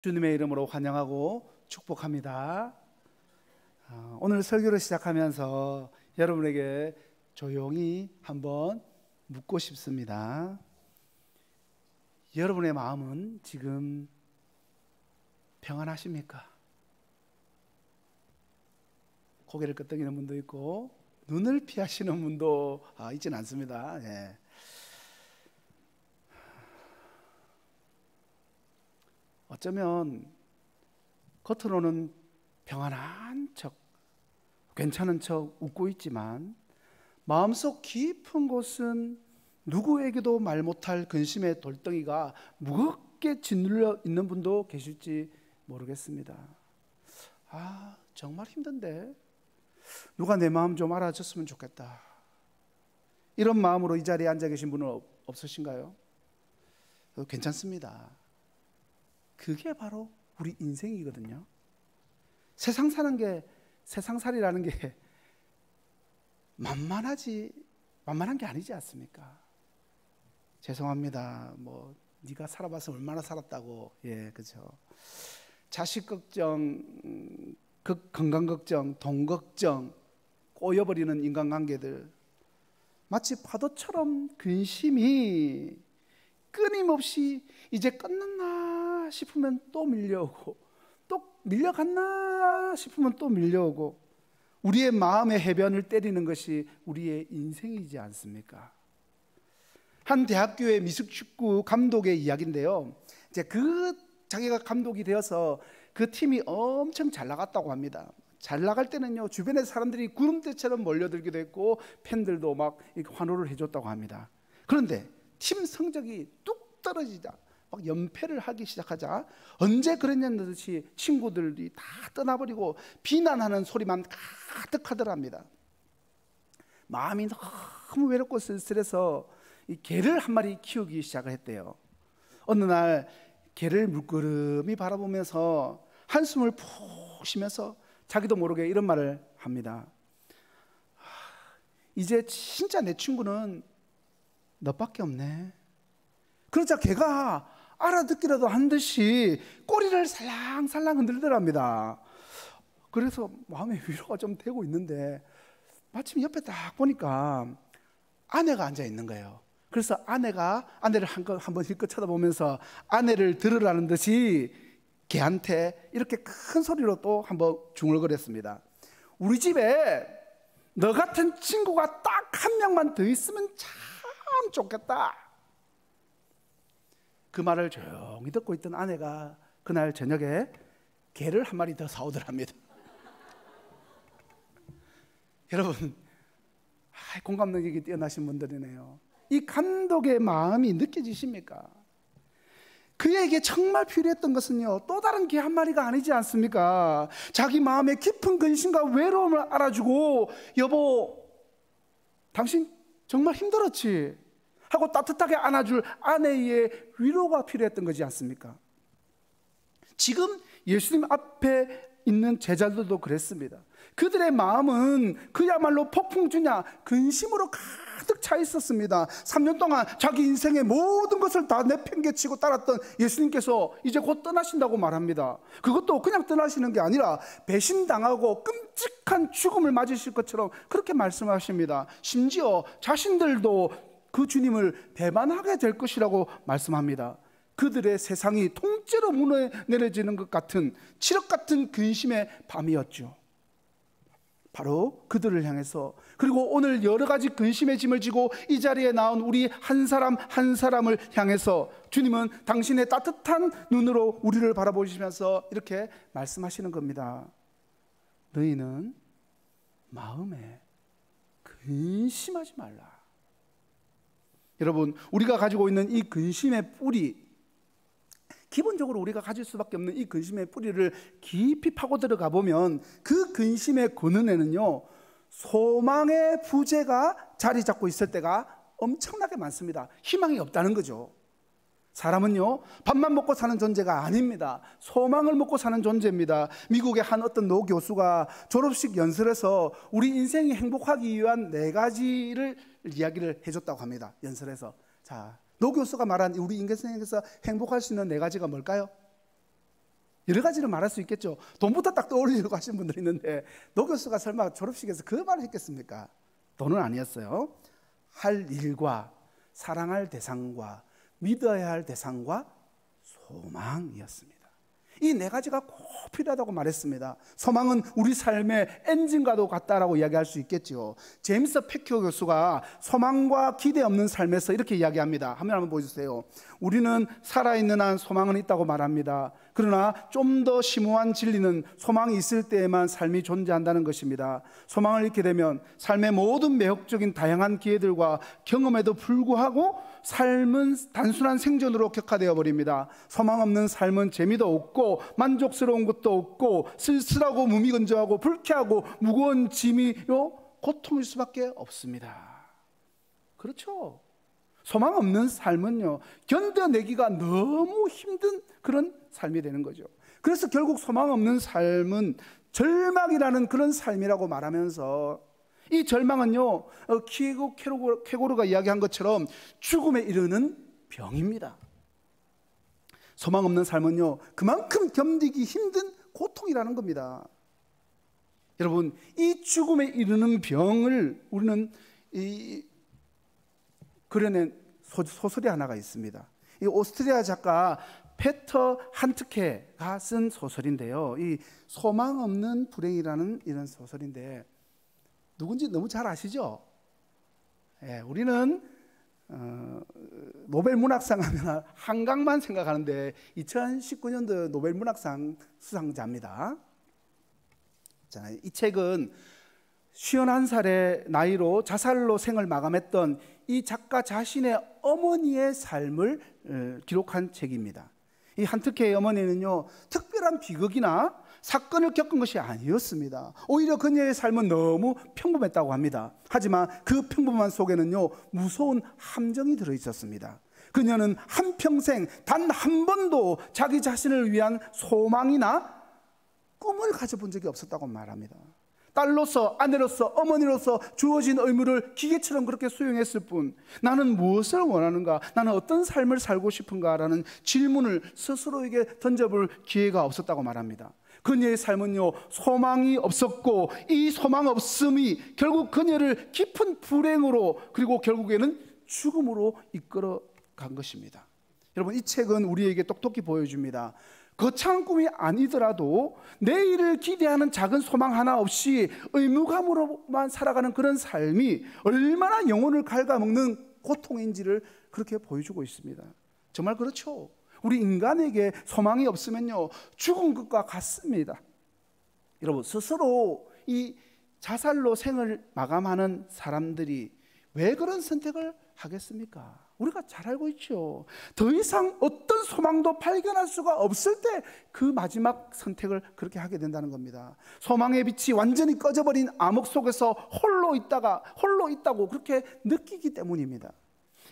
주님의 이름으로 환영하고 축복합니다. 오늘 설교를 시작하면서 여러분에게 조용히 한번 묻고 싶습니다. 여러분의 마음은 지금 평안하십니까? 고개를 끄덕이는 분도 있고 눈을 피하시는 분도 있지는 않습니다. 예. 어쩌면 겉으로는 평안한 척, 괜찮은 척 웃고 있지만 마음속 깊은 곳은 누구에게도 말 못할 근심의 돌덩이가 무겁게 짓눌려 있는 분도 계실지 모르겠습니다. 정말 힘든데 누가 내 마음 좀 알아줬으면 좋겠다. 이런 마음으로 이 자리에 앉아 계신 분은 없으신가요? 괜찮습니다. 그게 바로 우리 인생이거든요. 세상살이라는 게 만만한 게 아니지 않습니까? 죄송합니다. 네가 살아봐서 얼마나 살았다고. 그죠. 자식 걱정, 건강 걱정, 돈 걱정, 꼬여버리는 인간관계들, 마치 파도처럼 근심이 끊임없이 이제 끝났나 싶으면 또 밀려오고, 또 밀려갔나 싶으면 또 밀려오고, 우리의 마음의 해변을 때리는 것이 우리의 인생이지 않습니까? 한 대학교의 미식축구 감독의 이야기인데요, 이제 자기가 감독이 되어서 그 팀이 엄청 잘 나갔다고 합니다. 잘 나갈 때는요, 주변의 사람들이 구름대처럼 몰려들기도 했고 팬들도 막 환호를 해줬다고 합니다. 그런데 팀 성적이 뚝 떨어지자, 막 연패를 하기 시작하자 언제 그랬냐는 듯이 친구들이 다 떠나버리고 비난하는 소리만 가득하더랍니다. 마음이 너무 외롭고 쓸쓸해서 이 개를 한 마리 키우기 시작을 했대요. 어느 날 개를 물끄러미 바라보면서 한숨을 푹 쉬면서 자기도 모르게 이런 말을 합니다. 이제 진짜 내 친구는 너밖에 없네. 그러자 개가 알아듣기라도 한 듯이 꼬리를 살랑살랑 흔들더랍니다. 그래서 마음의 위로가 좀 되고 있는데 마침 옆에 딱 보니까 아내가 앉아 있는 거예요. 그래서 아내를 한번 힐끗 쳐다보면서 아내를 들으라는 듯이 개한테 이렇게 큰 소리로 또 한번 중얼거렸습니다. 우리 집에 너 같은 친구가 딱 한 명만 더 있으면 참 좋겠다. 그 말을 조용히 듣고 있던 아내가 그날 저녁에 개를 한 마리 더 사오더랍니다. 여러분, 공감 능력이 뛰어나신 분들이네요. 이 감독의 마음이 느껴지십니까? 그에게 정말 필요했던 것은요, 또 다른 개 한 마리가 아니지 않습니까? 자기 마음의 깊은 근심과 외로움을 알아주고, 여보, 당신 정말 힘들었지? 하고 따뜻하게 안아줄 아내의 위로가 필요했던 거지 않습니까? 지금 예수님 앞에 있는 제자들도 그랬습니다. 그들의 마음은 그야말로 폭풍주냐 근심으로 가득 차 있었습니다. 3년 동안 자기 인생의 모든 것을 다 내팽개치고 따랐던 예수님께서 이제 곧 떠나신다고 말합니다. 그것도 그냥 떠나시는 게 아니라 배신당하고 끔찍한 죽음을 맞으실 것처럼 그렇게 말씀하십니다. 심지어 자신들도 그 주님을 배반하게 될 것이라고 말씀합니다. 그들의 세상이 통째로 무너내려지는 것 같은 칠흑 같은 근심의 밤이었죠. 바로 그들을 향해서, 그리고 오늘 여러 가지 근심의 짐을 지고 이 자리에 나온 우리 한 사람 한 사람을 향해서 주님은 당신의 따뜻한 눈으로 우리를 바라보시면서 이렇게 말씀하시는 겁니다. 너희는 마음에 근심하지 말라. 여러분, 우리가 가지고 있는 이 근심의 뿌리, 기본적으로 우리가 가질 수밖에 없는 이 근심의 뿌리를 깊이 파고 들어가 보면 그 근심의 근원에는요, 소망의 부재가 자리 잡고 있을 때가 엄청나게 많습니다. 희망이 없다는 거죠. 사람은요, 밥만 먹고 사는 존재가 아닙니다. 소망을 먹고 사는 존재입니다. 미국의 한 어떤 노 교수가 졸업식 연설에서 우리 인생이 행복하기 위한 4가지를 이야기를 해줬다고 합니다. 연설에서. 자, 노 교수가 말한 우리 인생에서 행복할 수 있는 4가지가 뭘까요? 여러 가지를 말할 수 있겠죠. 돈부터 딱 떠올리려고 하시는 분들이 있는데 노 교수가 설마 졸업식에서 그 말을 했겠습니까? 돈은 아니었어요. 할 일과 사랑할 대상과 믿어야 할 대상과 소망이었습니다. 이 네 가지가 꼭 필요하다고 말했습니다. 소망은 우리 삶의 엔진과도 같다라고 이야기할 수 있겠죠. 제임스 패큐어 교수가 소망과 기대 없는 삶에서 이렇게 이야기합니다. 화면 한번 보여주세요. 우리는 살아있는 한 소망은 있다고 말합니다. 그러나 좀 더 심오한 진리는 소망이 있을 때에만 삶이 존재한다는 것입니다. 소망을 잃게 되면 삶의 모든 매혹적인 다양한 기회들과 경험에도 불구하고 삶은 단순한 생존으로 격화되어 버립니다. 소망 없는 삶은 재미도 없고 만족스러운 것도 없고 쓸쓸하고 무미건조하고 불쾌하고 무거운 짐이요 고통일 수밖에 없습니다. 그렇죠. 소망 없는 삶은요 견뎌내기가 너무 힘든 그런 삶이 되는 거죠. 그래서 결국 소망 없는 삶은 절망이라는 그런 삶이라고 말하면서, 이 절망은요 쾌고르가 이야기한 것처럼 죽음에 이르는 병입니다. 소망 없는 삶은요 그만큼 견디기 힘든 고통이라는 겁니다. 여러분, 이 죽음에 이르는 병을 우리는 그려낸 소설이 하나가 있습니다. 이 오스트리아 작가 페터 한트케가 쓴 소설인데요, 이 소망 없는 불행이라는 이런 소설인데, 누군지 너무 잘 아시죠? 우리는 노벨 문학상 하면 한강만 생각하는데 2019년도 노벨 문학상 수상자입니다. 이 책은 51살의 나이로 자살로 생을 마감했던 이 작가 자신의 어머니의 삶을 기록한 책입니다. 이 한트케의 어머니는요 특별한 비극이나 사건을 겪은 것이 아니었습니다. 오히려 그녀의 삶은 너무 평범했다고 합니다. 하지만 그 평범한 속에는요 무서운 함정이 들어있었습니다. 그녀는 한평생 단 한 번도 자기 자신을 위한 소망이나 꿈을 가져본 적이 없었다고 말합니다. 딸로서, 아내로서, 어머니로서 주어진 의무를 기계처럼 그렇게 수행했을 뿐, 나는 무엇을 원하는가, 나는 어떤 삶을 살고 싶은가 라는 질문을 스스로에게 던져볼 기회가 없었다고 말합니다. 그녀의 삶은요 소망이 없었고, 이 소망 없음이 결국 그녀를 깊은 불행으로, 그리고 결국에는 죽음으로 이끌어 간 것입니다. 여러분, 이 책은 우리에게 똑똑히 보여줍니다. 거창한 꿈이 아니더라도 내일을 기대하는 작은 소망 하나 없이 의무감으로만 살아가는 그런 삶이 얼마나 영혼을 갉아먹는 고통인지를 그렇게 보여주고 있습니다. 정말 그렇죠. 우리 인간에게 소망이 없으면요 죽은 것과 같습니다. 여러분, 스스로 이 자살로 생을 마감하는 사람들이 왜 그런 선택을 하겠습니까? 우리가 잘 알고 있죠. 더 이상 어떤 소망도 발견할 수가 없을 때 그 마지막 선택을 그렇게 하게 된다는 겁니다. 소망의 빛이 완전히 꺼져버린 암흑 속에서 홀로 있다고 그렇게 느끼기 때문입니다.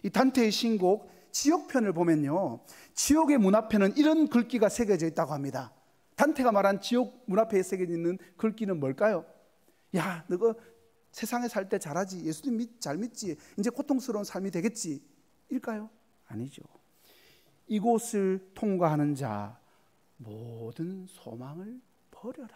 이 단테의 신곡 지옥편을 보면요 지옥의 문 앞에는 이런 글귀가 새겨져 있다고 합니다. 단테가 말한 지옥 문 앞에 새겨져 있는 글귀는 뭘까요? 야, 너가 세상에 살 때 잘하지, 예수님 잘 믿지, 이제 고통스러운 삶이 되겠지, 일까요? 아니죠. 이곳을 통과하는 자 모든 소망을 버려라.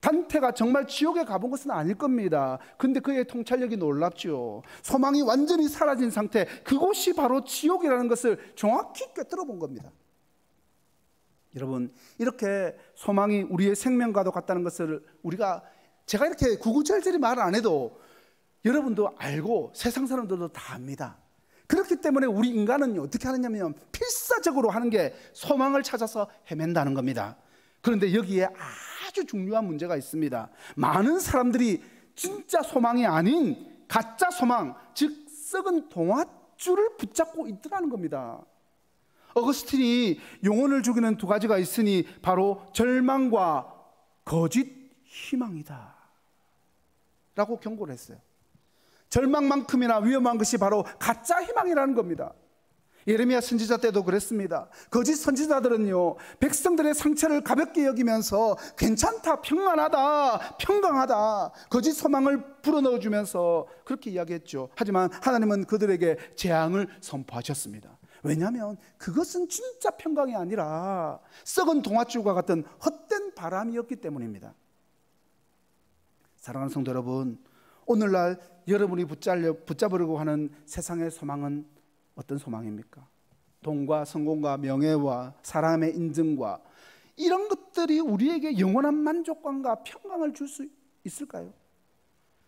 단테가 정말 지옥에 가본 것은 아닐 겁니다. 근데 그의 통찰력이 놀랍죠. 소망이 완전히 사라진 상태, 그곳이 바로 지옥이라는 것을 정확히 꿰뚫어 본 겁니다. 여러분, 이렇게 소망이 우리의 생명과도 같다는 것을 제가 이렇게 구구절절히 말을 안 해도 여러분도 알고 세상 사람들도 다 압니다. 그렇기 때문에 우리 인간은 어떻게 하느냐면 필사적으로 하는 게 소망을 찾아서 헤맨다는 겁니다. 그런데 여기에 아주 중요한 문제가 있습니다. 많은 사람들이 진짜 소망이 아닌 가짜 소망, 즉 썩은 동화줄을 붙잡고 있더라는 겁니다. 어거스틴이 영혼을 죽이는 두 가지가 있으니 바로 절망과 거짓 희망이다 라고 경고를 했어요. 절망만큼이나 위험한 것이 바로 가짜 희망이라는 겁니다. 예레미야 선지자 때도 그랬습니다. 거짓 선지자들은요 백성들의 상처를 가볍게 여기면서 괜찮다, 평안하다, 평강하다, 거짓 소망을 불어넣어주면서 그렇게 이야기했죠. 하지만 하나님은 그들에게 재앙을 선포하셨습니다. 왜냐하면 그것은 진짜 평강이 아니라 썩은 동아줄과 같은 헛된 바람이었기 때문입니다. 사랑하는 성도 여러분, 오늘날 여러분이 붙잡으려고 하는 세상의 소망은 어떤 소망입니까? 돈과 성공과 명예와 사람의 인정과 이런 것들이 우리에게 영원한 만족감과 평강을 줄 수 있을까요?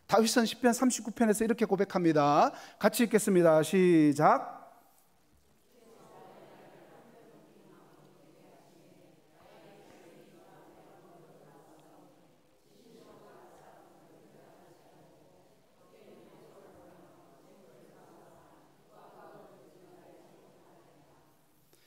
다윗은 시편 39편에서 이렇게 고백합니다. 같이 읽겠습니다. 시작.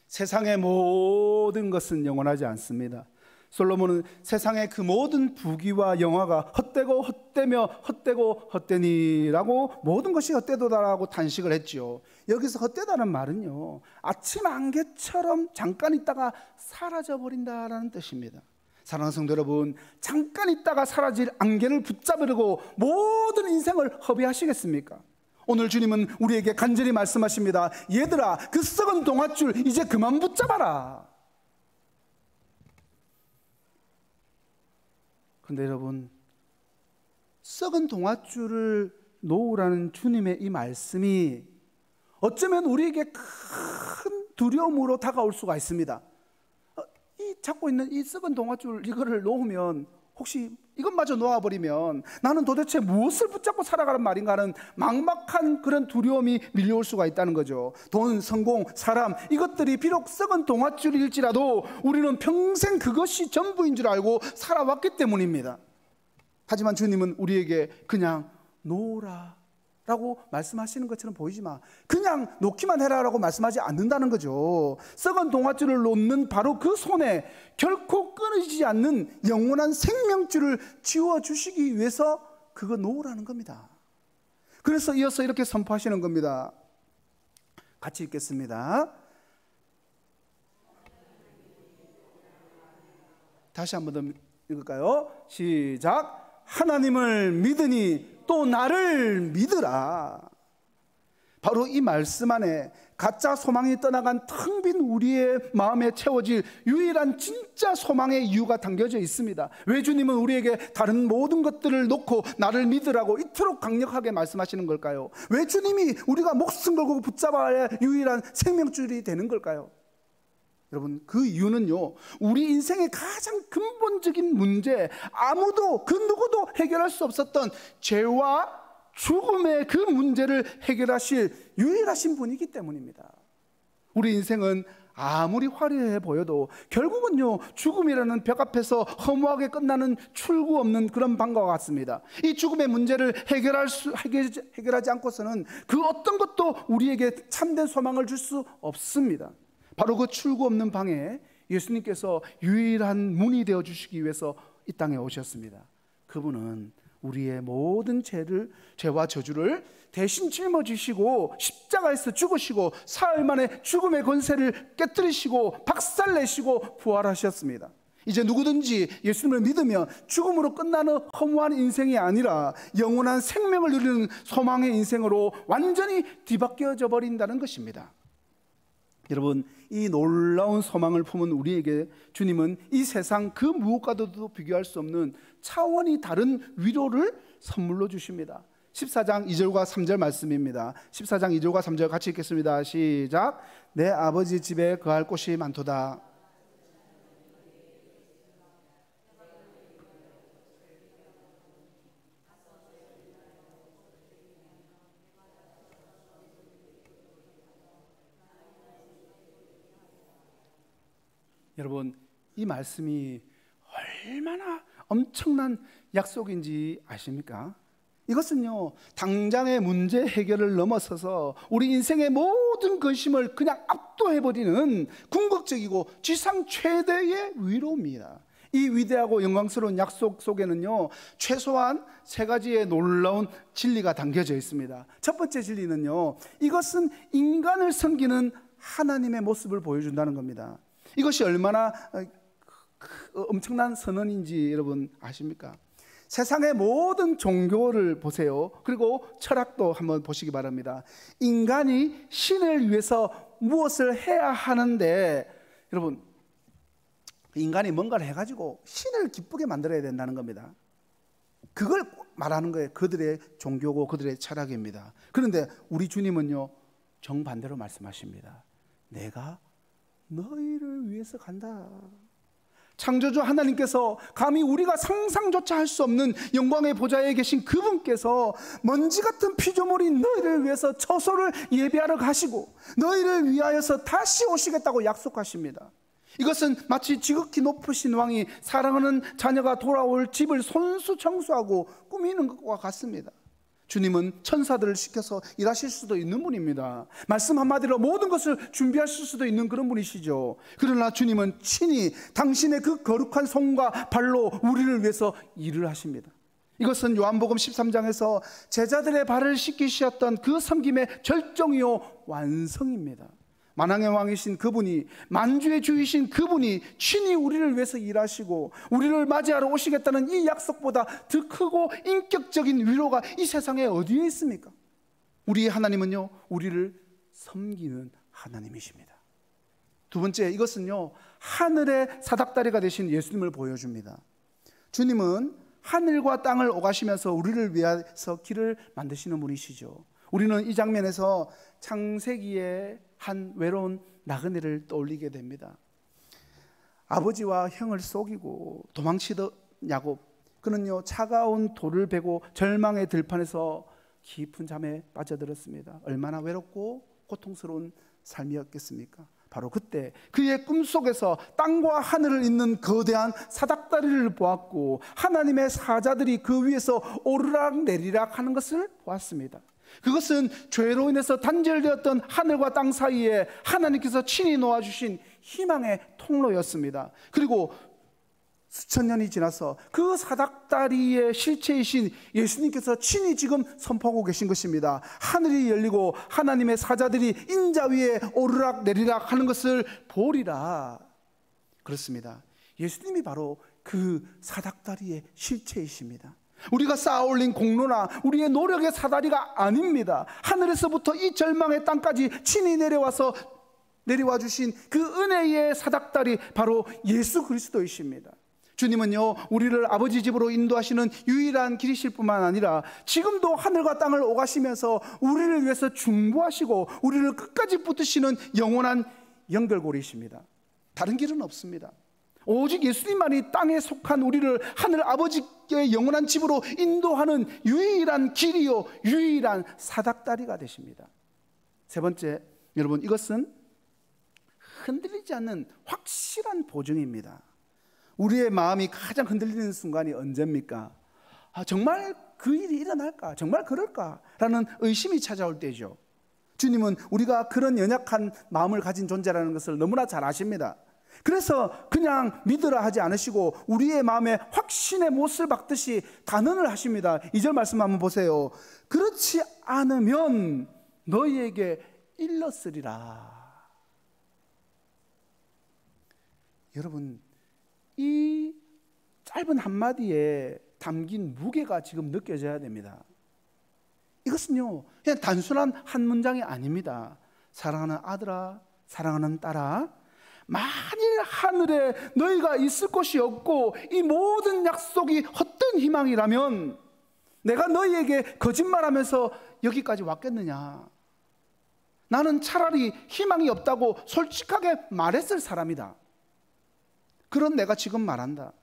세상의 모든 것은 영원하지 않습니다. 솔로몬은 세상의 그 모든 부귀와 영화가 헛되고 헛되며 헛되고 헛되니라고 모든 것이 헛되도다라고 탄식을 했지요. 여기서 헛되다는 말은요, 아침 안개처럼 잠깐 있다가 사라져버린다라는 뜻입니다. 사랑하는 성도 여러분, 잠깐 있다가 사라질 안개를 붙잡으려고 모든 인생을 허비하시겠습니까? 오늘 주님은 우리에게 간절히 말씀하십니다. 얘들아, 그 썩은 동아줄 이제 그만 붙잡아라. 그런데 여러분, 썩은 동아줄을 놓으라는 주님의 이 말씀이 어쩌면 우리에게 큰 두려움으로 다가올 수가 있습니다. 이 잡고 있는 이 썩은 동아줄 이거를 놓으면, 혹시 이것마저 놓아버리면 나는 도대체 무엇을 붙잡고 살아가는 말인가 하는 막막한 그런 두려움이 밀려올 수가 있다는 거죠. 돈, 성공, 사람, 이것들이 비록 썩은 동아줄일지라도 우리는 평생 그것이 전부인 줄 알고 살아왔기 때문입니다. 하지만 주님은 우리에게 그냥 놓으라 라고 말씀하시는 것처럼 보이지만 그냥 놓기만 해라 라고 말씀하지 않는다는 거죠. 썩은 동아줄을 놓는 바로 그 손에 결코 끊이지 않는 영원한 생명줄을 쥐어주시기 위해서 그거 놓으라는 겁니다. 그래서 이어서 이렇게 선포하시는 겁니다. 같이 읽겠습니다. 다시 한 번 더 읽을까요? 시작. 하나님을 믿으니 또 나를 믿으라. 바로 이 말씀 안에 가짜 소망이 떠나간 텅 빈 우리의 마음에 채워질 유일한 진짜 소망의 이유가 담겨져 있습니다. 왜 주님은 우리에게 다른 모든 것들을 놓고 나를 믿으라고 이토록 강력하게 말씀하시는 걸까요? 왜 주님이 우리가 목숨 걸고 붙잡아야 할 유일한 생명줄이 되는 걸까요? 여러분, 그 이유는요, 우리 인생의 가장 근본적인 문제, 아무도 그 누구도 해결할 수 없었던 죄와 죽음의 그 문제를 해결하실 유일하신 분이기 때문입니다. 우리 인생은 아무리 화려해 보여도 결국은요, 죽음이라는 벽 앞에서 허무하게 끝나는 출구 없는 그런 방과 같습니다. 이 죽음의 문제를 해결하지 않고서는 그 어떤 것도 우리에게 참된 소망을 줄 수 없습니다. 바로 그 출구 없는 방에 예수님께서 유일한 문이 되어 주시기 위해서 이 땅에 오셨습니다. 그분은 우리의 모든 죄와 저주를 대신 짊어지시고 십자가에서 죽으시고 사흘 만에 죽음의 권세를 깨뜨리시고 박살내시고 부활하셨습니다. 이제 누구든지 예수님을 믿으면 죽음으로 끝나는 허무한 인생이 아니라 영원한 생명을 누리는 소망의 인생으로 완전히 뒤바뀌어져 버린다는 것입니다. 여러분, 이 놀라운 소망을 품은 우리에게 주님은 이 세상 그 무엇과도 비교할 수 없는 차원이 다른 위로를 선물로 주십니다. 14장 2절과 3절 말씀입니다. 14장 2절과 3절 같이 읽겠습니다. 시작. 내 아버지 집에 거할 곳이 많도다. 여러분, 이 말씀이 얼마나 엄청난 약속인지 아십니까? 이것은요, 당장의 문제 해결을 넘어서서 우리 인생의 모든 근심을 그냥 압도해버리는 궁극적이고 지상 최대의 위로입니다. 이 위대하고 영광스러운 약속 속에는요, 최소한 세 가지의 놀라운 진리가 담겨져 있습니다. 첫 번째 진리는요, 이것은 인간을 섬기는 하나님의 모습을 보여준다는 겁니다. 이것이 얼마나 엄청난 선언인지 여러분 아십니까? 세상의 모든 종교를 보세요. 그리고 철학도 한번 보시기 바랍니다. 인간이 신을 위해서 무엇을 해야 하는데, 여러분, 인간이 뭔가를 해가지고 신을 기쁘게 만들어야 된다는 겁니다. 그걸 말하는 거예요. 그들의 종교고 그들의 철학입니다. 그런데 우리 주님은요, 정반대로 말씀하십니다. 내가 너희를 위해서 간다. 창조주 하나님께서 감히 우리가 상상조차 할 수 없는 영광의 보좌에 계신 그분께서 먼지 같은 피조물인 너희를 위해서 처소를 예비하러 가시고 너희를 위하여서 다시 오시겠다고 약속하십니다. 이것은 마치 지극히 높으신 왕이 사랑하는 자녀가 돌아올 집을 손수 청소하고 꾸미는 것과 같습니다. 주님은 천사들을 시켜서 일하실 수도 있는 분입니다. 말씀 한마디로 모든 것을 준비하실 수도 있는 그런 분이시죠. 그러나 주님은 친히 당신의 그 거룩한 손과 발로 우리를 위해서 일을 하십니다. 이것은 요한복음 13장에서 제자들의 발을 씻기셨던 그 섬김의 절정이요 완성입니다. 만왕의 왕이신 그분이, 만주의 주이신 그분이 친히 우리를 위해서 일하시고 우리를 맞이하러 오시겠다는 이 약속보다 더 크고 인격적인 위로가 이 세상에 어디에 있습니까? 우리 하나님은요, 우리를 섬기는 하나님이십니다. 두 번째, 이것은요, 하늘의 사닥다리가 되신 예수님을 보여줍니다. 주님은 하늘과 땅을 오가시면서 우리를 위해서 길을 만드시는 분이시죠. 우리는 이 장면에서 창세기의 한 외로운 나그네를 떠올리게 됩니다. 아버지와 형을 속이고 도망치던 야곱, 그는요 차가운 돌을 베고 절망의 들판에서 깊은 잠에 빠져들었습니다. 얼마나 외롭고 고통스러운 삶이었겠습니까? 바로 그때 그의 꿈속에서 땅과 하늘을 잇는 거대한 사닥다리를 보았고 하나님의 사자들이 그 위에서 오르락 내리락 하는 것을 보았습니다. 그것은 죄로 인해서 단절되었던 하늘과 땅 사이에 하나님께서 친히 놓아주신 희망의 통로였습니다. 그리고 수천 년이 지나서 그 사닥다리의 실체이신 예수님께서 친히 지금 선포하고 계신 것입니다. 하늘이 열리고 하나님의 사자들이 인자 위에 오르락 내리락 하는 것을 보리라. 그렇습니다. 예수님이 바로 그 사닥다리의 실체이십니다. 우리가 쌓아올린 공로나 우리의 노력의 사다리가 아닙니다. 하늘에서부터 이 절망의 땅까지 친히 내려와 주신 그 은혜의 사닥다리, 바로 예수 그리스도이십니다. 주님은요, 우리를 아버지 집으로 인도하시는 유일한 길이실 뿐만 아니라 지금도 하늘과 땅을 오가시면서 우리를 위해서 중보하시고 우리를 끝까지 붙드시는 영원한 연결고리이십니다. 다른 길은 없습니다. 오직 예수님만이 땅에 속한 우리를 하늘 아버지의 영원한 집으로 인도하는 유일한 길이요, 유일한 사닥다리가 되십니다. 세 번째, 여러분, 이것은 흔들리지 않는 확실한 보증입니다. 우리의 마음이 가장 흔들리는 순간이 언제입니까? 정말 그 일이 일어날까? 정말 그럴까? 라는 의심이 찾아올 때죠. 주님은 우리가 그런 연약한 마음을 가진 존재라는 것을 너무나 잘 아십니다. 그래서 그냥 믿으라 하지 않으시고 우리의 마음에 확신의 못을 박듯이 단언을 하십니다. 2절 말씀 한번 보세요. 그렇지 않으면 너희에게 일렀으리라. 여러분, 이 짧은 한마디에 담긴 무게가 지금 느껴져야 됩니다. 이것은요, 그냥 단순한 한 문장이 아닙니다. 사랑하는 아들아, 사랑하는 딸아, 만일 하늘에 너희가 있을 곳이 없고 이 모든 약속이 헛된 희망이라면 내가 너희에게 거짓말하면서 여기까지 왔겠느냐? 나는 차라리 희망이 없다고 솔직하게 말했을 사람이다. 그런 내가 지금 말한다.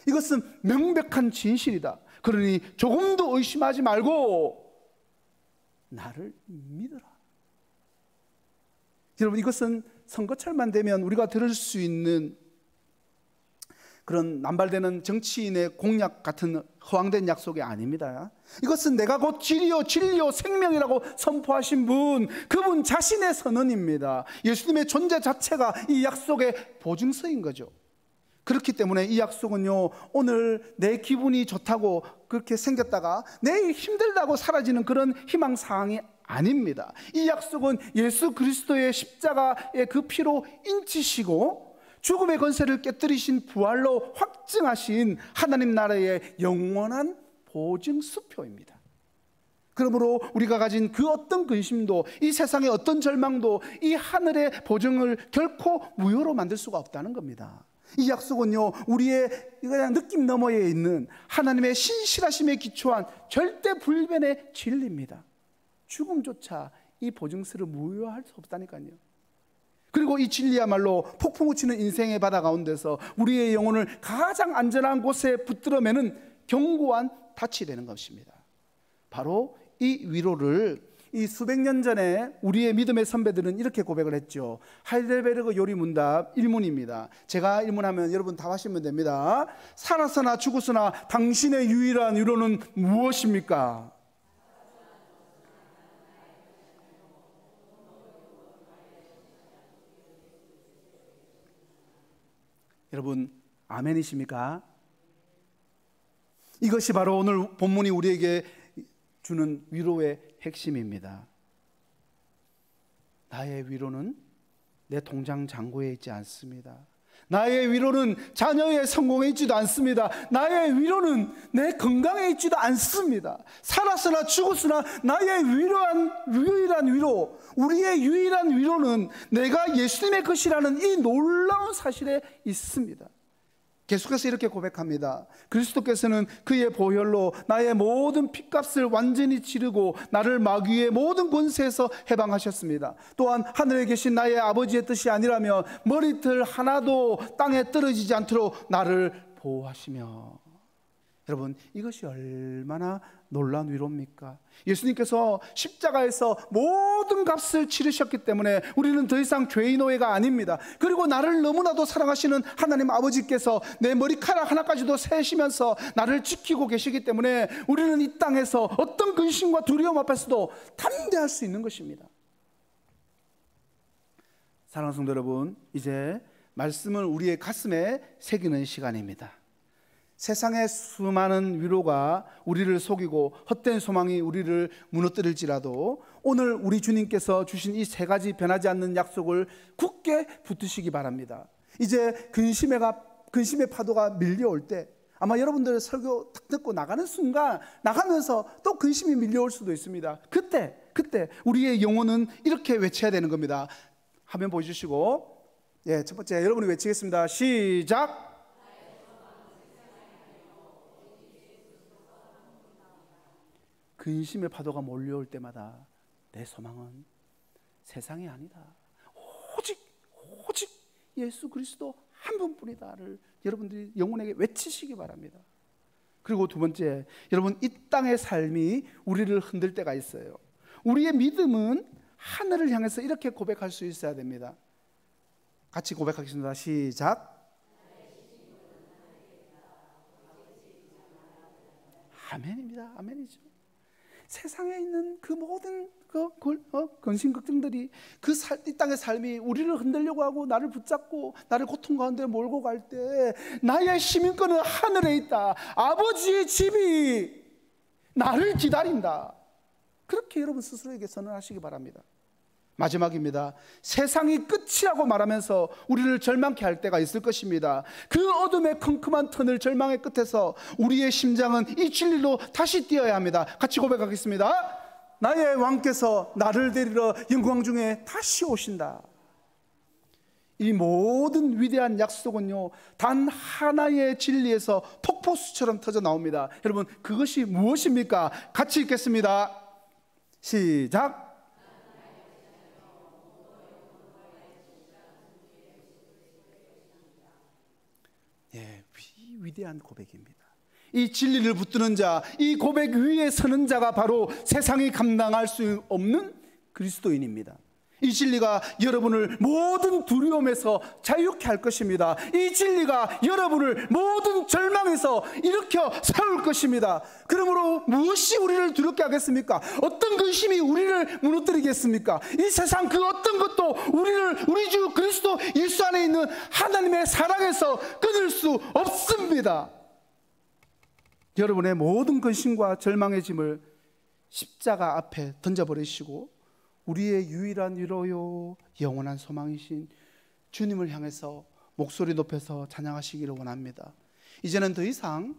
이것은 명백한 진실이다. 그러니 조금도 의심하지 말고 나를 믿어라. 여러분, 이것은 선거철만 되면 우리가 들을 수 있는 그런 남발되는 정치인의 공약 같은 허황된 약속이 아닙니다. 이것은 내가 곧 길이요 진리요 생명이라고 선포하신 분, 그분 자신의 선언입니다. 예수님의 존재 자체가 이 약속의 보증서인 거죠. 그렇기 때문에 이 약속은요, 오늘 내 기분이 좋다고 그렇게 생겼다가 내일 힘들다고 사라지는 그런 희망사항이 아닙니다. 이 약속은 예수 그리스도의 십자가의 그 피로 인치시고 죽음의 권세를 깨뜨리신 부활로 확증하신 하나님 나라의 영원한 보증수표입니다. 그러므로 우리가 가진 그 어떤 근심도, 이 세상의 어떤 절망도 이 하늘의 보증을 결코 무효로 만들 수가 없다는 겁니다. 이 약속은요, 우리의 그냥 느낌 너머에 있는 하나님의 신실하심에 기초한 절대 불변의 진리입니다. 죽음조차 이 보증서를 무효할 수 없다니까요. 그리고 이 진리야말로 폭풍우 치는 인생의 바다 가운데서 우리의 영혼을 가장 안전한 곳에 붙들어매는 견고한 닻이 되는 것입니다. 바로 이 위로를 이 수백 년 전에 우리의 믿음의 선배들은 이렇게 고백을 했죠. 하이델베르그 요리문답 1문입니다. 제가 1문하면 여러분 답하시면 됩니다. 살았으나 죽었으나 당신의 유일한 위로는 무엇입니까? 여러분, 아멘이십니까? 이것이 바로 오늘 본문이 우리에게 주는 위로의 핵심입니다. 나의 위로는 내 통장 잔고에 있지 않습니다. 나의 위로는 자녀의 성공에 있지도 않습니다. 나의 위로는 내 건강에 있지도 않습니다. 살았으나 죽었으나 나의 유일한 위로, 우리의 유일한 위로는 내가 예수님의 것이라는 이 놀라운 사실에 있습니다. 계속해서 이렇게 고백합니다. 그리스도께서는 그의 보혈로 나의 모든 핏값을 완전히 치르고 나를 마귀의 모든 권세에서 해방하셨습니다. 또한 하늘에 계신 나의 아버지의 뜻이 아니라면 머리털 하나도 땅에 떨어지지 않도록 나를 보호하시며. 여러분, 이것이 얼마나 놀라운 위로입니까? 예수님께서 십자가에서 모든 값을 치르셨기 때문에 우리는 더 이상 죄의 노예가 아닙니다. 그리고 나를 너무나도 사랑하시는 하나님 아버지께서 내 머리카락 하나까지도 세시면서 나를 지키고 계시기 때문에 우리는 이 땅에서 어떤 근심과 두려움 앞에서도 담대할 수 있는 것입니다. 사랑하는 성도 여러분, 이제 말씀을 우리의 가슴에 새기는 시간입니다. 세상의 수많은 위로가 우리를 속이고 헛된 소망이 우리를 무너뜨릴지라도 오늘 우리 주님께서 주신 이 세 가지 변하지 않는 약속을 굳게 붙드시기 바랍니다. 이제 근심의 파도가 밀려올 때, 아마 여러분들 설교 딱 듣고 나가는 순간 나가면서 또 근심이 밀려올 수도 있습니다. 그때 우리의 영혼은 이렇게 외쳐야 되는 겁니다. 화면 보여주시고, 첫 번째 여러분이 외치겠습니다. 시작. 근심의 파도가 몰려올 때마다 내 소망은 세상이 아니다. 오직 예수 그리스도 한 분뿐이다를 여러분들이 영혼에게 외치시기 바랍니다. 그리고 두 번째, 여러분, 이 땅의 삶이 우리를 흔들 때가 있어요. 우리의 믿음은 하늘을 향해서 이렇게 고백할 수 있어야 됩니다. 같이 고백하겠습니다. 시작. 아멘입니다. 아멘이죠. 세상에 있는 그 모든 근심 걱정들이 이 땅의 삶이 우리를 흔들려고 하고 나를 붙잡고 나를 고통 가운데 몰고 갈 때 나의 시민권은 하늘에 있다. 아버지의 집이 나를 기다린다. 그렇게 여러분 스스로에게 선언하시기 바랍니다. 마지막입니다. 세상이 끝이라고 말하면서 우리를 절망케 할 때가 있을 것입니다. 그 어둠의 컴컴한 터널 절망의 끝에서 우리의 심장은 이 진리로 다시 뛰어야 합니다. 같이 고백하겠습니다. 나의 왕께서 나를 데리러 영광 중에 다시 오신다. 이 모든 위대한 약속은요, 단 하나의 진리에서 폭포수처럼 터져 나옵니다. 여러분, 그것이 무엇입니까? 같이 읽겠습니다. 시작. 위대한 고백입니다. 이 진리를 붙드는 자, 이 고백 위에 서는 자가 바로 세상이 감당할 수 없는 그리스도인입니다. 이 진리가 여러분을 모든 두려움에서 자유케 할 것입니다. 이 진리가 여러분을 모든 절망에서 일으켜 세울 것입니다. 그러므로 무엇이 우리를 두렵게 하겠습니까? 어떤 근심이 우리를 무너뜨리겠습니까? 이 세상 그 어떤 것도 우리 주 그리스도 예수 안에 있는 하나님의 사랑에서 끊을 수 없습니다. 여러분의 모든 근심과 절망의 짐을 십자가 앞에 던져버리시고 우리의 유일한 위로요 영원한 소망이신 주님을 향해서 목소리 높여서 찬양하시기를 원합니다. 이제는 더 이상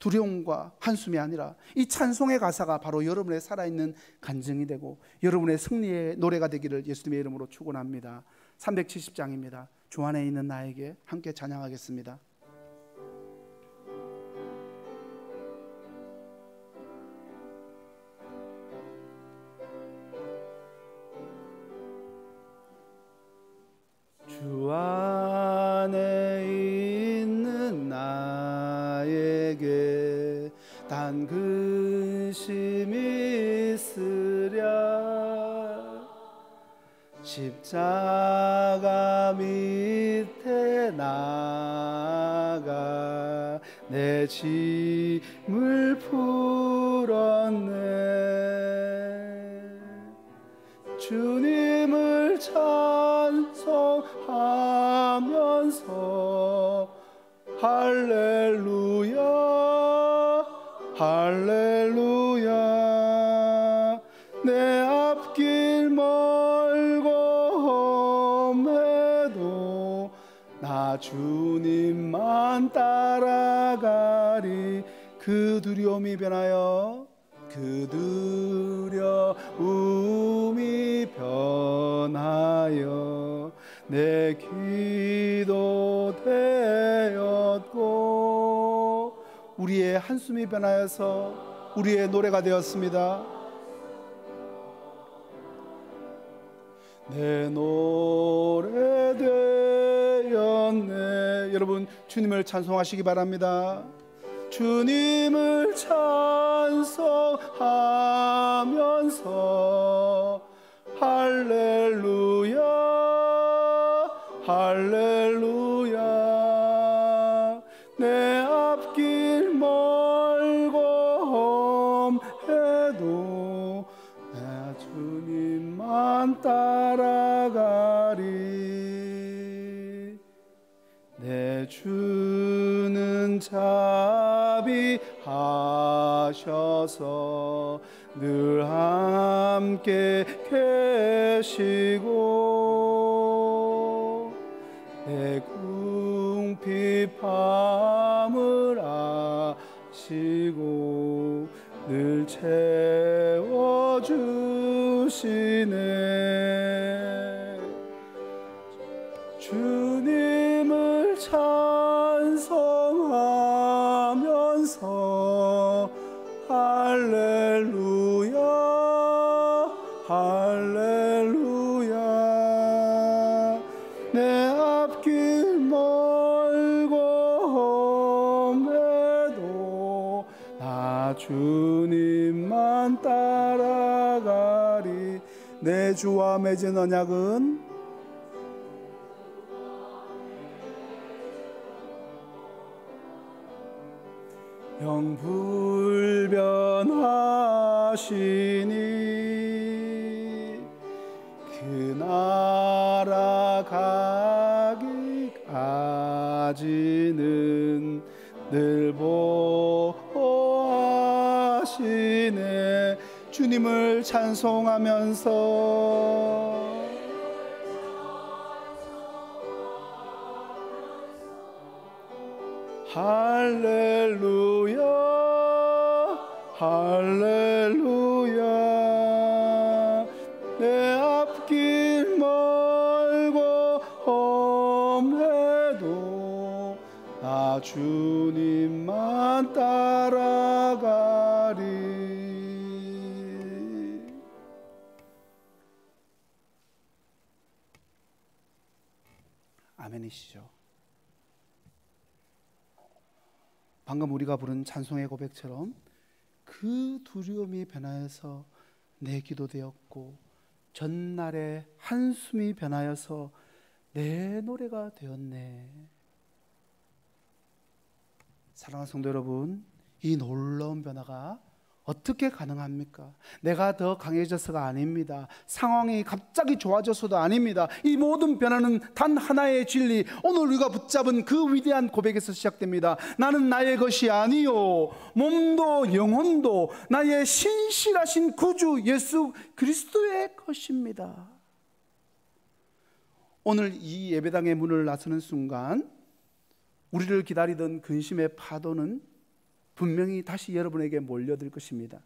두려움과 한숨이 아니라 이 찬송의 가사가 바로 여러분의 살아있는 간증이 되고 여러분의 승리의 노래가 되기를 예수님의 이름으로 축원합니다. 370장입니다. 주 안에 있는 나에게 함께 찬양하겠습니다. 주 안에 있는 나에게 단 근심이 있으랴 십자가 밑에 나가 내 짐을 풀었네 주님을 찬송하면서 할렐루야 할렐루야 내 앞길 멀고 험해도 나 주님만 따라가리 그 두려움이 변하여 그 두려움이 변하여 내 기도 되었고 우리의 한숨이 변하여서 우리의 노래가 되었습니다. 내 노래 되었네. 여러분 주님을 찬송하시기 바랍니다. 주님을 찬송하면서 할렐루야 할렐루야 내 앞길 멀고 험해도 내 주님만 따라가리 내 주는 자비하셔서 늘 함께 계시고 내 궁핍함을 아시고 늘 채워주시네 주님을 찬송하면서 할렐루야 할렐루야 내 앞길 멀고 험해도 나 주님만 따라가리 내 주와 맺은 언약은 영불변하시니 그 나라 가기까지는 늘 보호하시네 주님을 찬송하면서 할렐루야 할렐루야 내 앞길 멀고 험해도 나 주님만 따라가리 아멘이시죠? 방금 우리가 부른 찬송의 고백처럼 그 두려움이 변하여서 내 기도 되었고 전날의 한숨이 변하여서 내 노래가 되었네. 사랑하는 성도 여러분, 이 놀라운 변화가 어떻게 가능합니까? 내가 더 강해져서가 아닙니다. 상황이 갑자기 좋아져서도 아닙니다. 이 모든 변화는 단 하나의 진리, 오늘 우리가 붙잡은 그 위대한 고백에서 시작됩니다. 나는 나의 것이 아니요 몸도 영혼도 나의 신실하신 구주 예수 그리스도의 것입니다. 오늘 이 예배당의 문을 나서는 순간 우리를 기다리던 근심의 파도는 분명히 다시 여러분에게 몰려들 것입니다.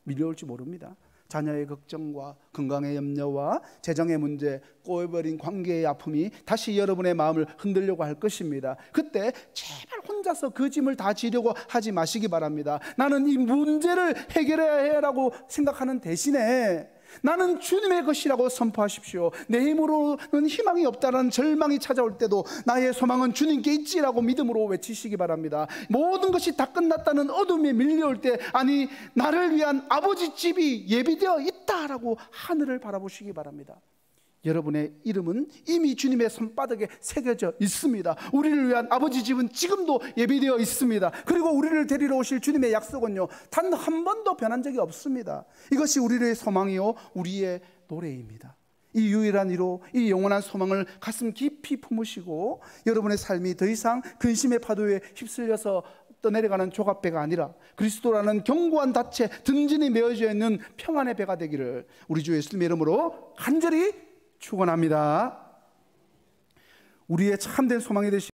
밀려올지 모릅니다. 자녀의 걱정과 건강의 염려와 재정의 문제, 꼬여버린 관계의 아픔이 다시 여러분의 마음을 흔들려고 할 것입니다. 그때 제발 혼자서 그 짐을 다 지려고 하지 마시기 바랍니다. 나는 이 문제를 해결해야 해라고 생각하는 대신에 나는 주님의 것이라고 선포하십시오. 내 힘으로는 희망이 없다는 절망이 찾아올 때도 나의 소망은 주님께 있지라고 믿음으로 외치시기 바랍니다. 모든 것이 다 끝났다는 어둠에 밀려올 때, 아니 나를 위한 아버지 집이 예비되어 있다라고 하늘을 바라보시기 바랍니다. 여러분의 이름은 이미 주님의 손바닥에 새겨져 있습니다. 우리를 위한 아버지 집은 지금도 예비되어 있습니다. 그리고 우리를 데리러 오실 주님의 약속은요, 단 한 번도 변한 적이 없습니다. 이것이 우리의 소망이요 우리의 노래입니다. 이 유일한 위로, 이 영원한 소망을 가슴 깊이 품으시고 여러분의 삶이 더 이상 근심의 파도에 휩쓸려서 떠내려가는 조각배가 아니라 그리스도라는 견고한 닻에 든든히 메어져 있는 평안의 배가 되기를 우리 주 예수님의 이름으로 간절히 축원합니다. 우리의 참된 소망이 되시